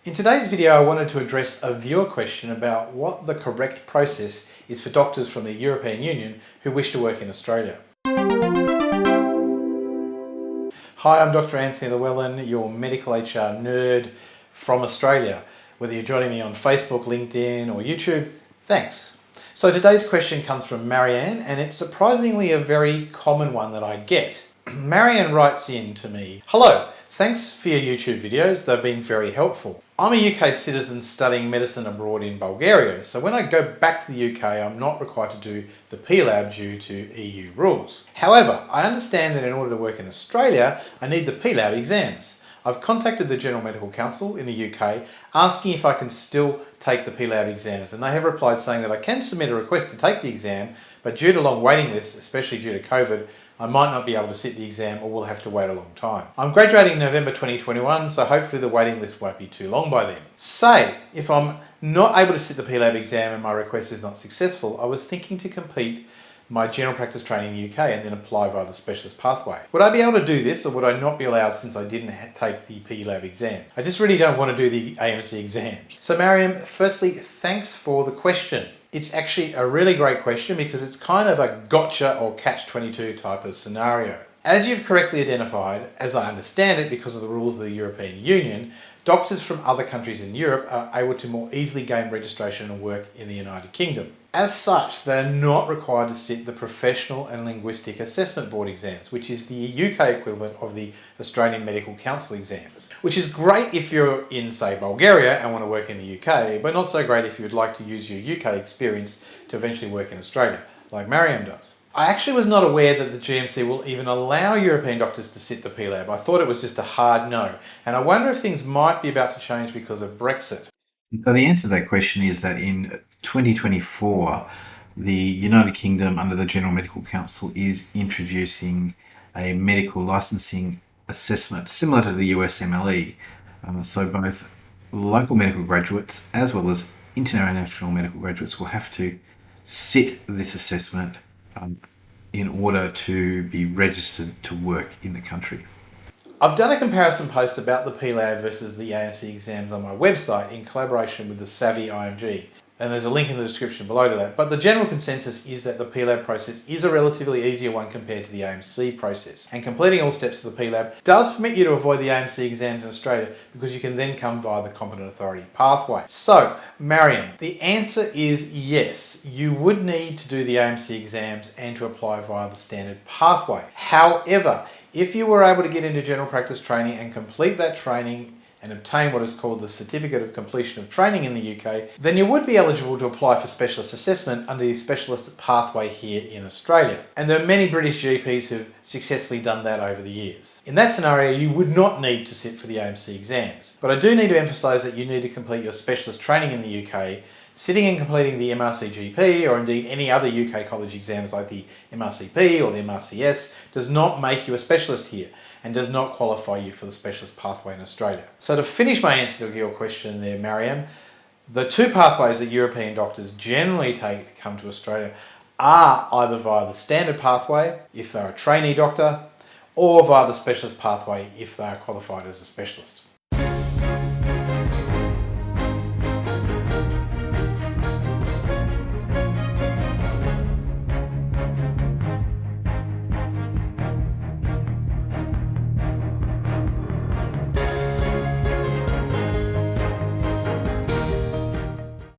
In today's video, I wanted to address a viewer question about what the correct process is for doctors from the European Union who wish to work in Australia. Hi, I'm Dr. Anthony Llewellyn, your medical HR nerd from Australia. Whether you're joining me on Facebook, LinkedIn or YouTube, thanks. So today's question comes from Marianne, and it's surprisingly a very common one that I get. Marianne writes in to me, "Hello, thanks for your YouTube videos, they've been very helpful. I'm a UK citizen studying medicine abroad in Bulgaria, so when I go back to the UK, I'm not required to do the PLAB due to EU rules. However, I understand that in order to work in Australia, I need the PLAB exams. I've contacted the General Medical Council in the UK asking if I can still take the PLAB exams, and they have replied saying that I can submit a request to take the exam, but due to long waiting lists, especially due to COVID, I might not be able to sit the exam or will have to wait a long time. I'm graduating in November 2021, so hopefully the waiting list won't be too long by then. Say, if I'm not able to sit the PLAB exam and my request is not successful, I was thinking to complete my general practice training in the UK and then apply via the specialist pathway. Would I be able to do this, or would I not be allowed since I didn't take the PLAB exam? I just really don't want to do the AMC exams." So Mariam, firstly, thanks for the question. It's actually a really great question because it's kind of a gotcha or catch-22 type of scenario. As you've correctly identified, as I understand it because of the rules of the European Union, doctors from other countries in Europe are able to more easily gain registration and work in the United Kingdom. As such, they're not required to sit the Professional and Linguistic Assessment Board exams, which is the UK equivalent of the Australian Medical Council exams, which is great if you're in, say, Bulgaria and want to work in the UK, but not so great if you would like to use your UK experience to eventually work in Australia, like Mariam does. I actually was not aware that the GMC will even allow European doctors to sit the PLAB. I thought it was just a hard no, and I wonder if things might be about to change because of Brexit. So the answer to that question is that in 2024, the United Kingdom under the General Medical Council is introducing a medical licensing assessment similar to the US MLE. So both local medical graduates as well as international medical graduates will have to sit this assessment in order to be registered to work in the country. I've done a comparison post about the PLAB versus the AMC exams on my website in collaboration with the Savvy IMG, and there's a link in the description below to that. But the general consensus is that the PLAB process is a relatively easier one compared to the AMC process, and completing all steps of the PLAB does permit you to avoid the AMC exams in Australia because you can then come via the competent authority pathway. So, Mariam, the answer is yes, you would need to do the AMC exams and to apply via the standard pathway. However, if you were able to get into general practice training and complete that training and obtain what is called the Certificate of Completion of Training in the UK, then you would be eligible to apply for specialist assessment under the specialist pathway here in Australia. And there are many British GPs who've successfully done that over the years. In that scenario, you would not need to sit for the AMC exams. But I do need to emphasise that you need to complete your specialist training in the UK. Sitting and completing the MRCGP or indeed any other UK college exams like the MRCP or the MRCS does not make you a specialist here and does not qualify you for the specialist pathway in Australia. So to finish my answer to your question there, Mariam, the two pathways that European doctors generally take to come to Australia are either via the standard pathway if they're a trainee doctor or via the specialist pathway if they are qualified as a specialist.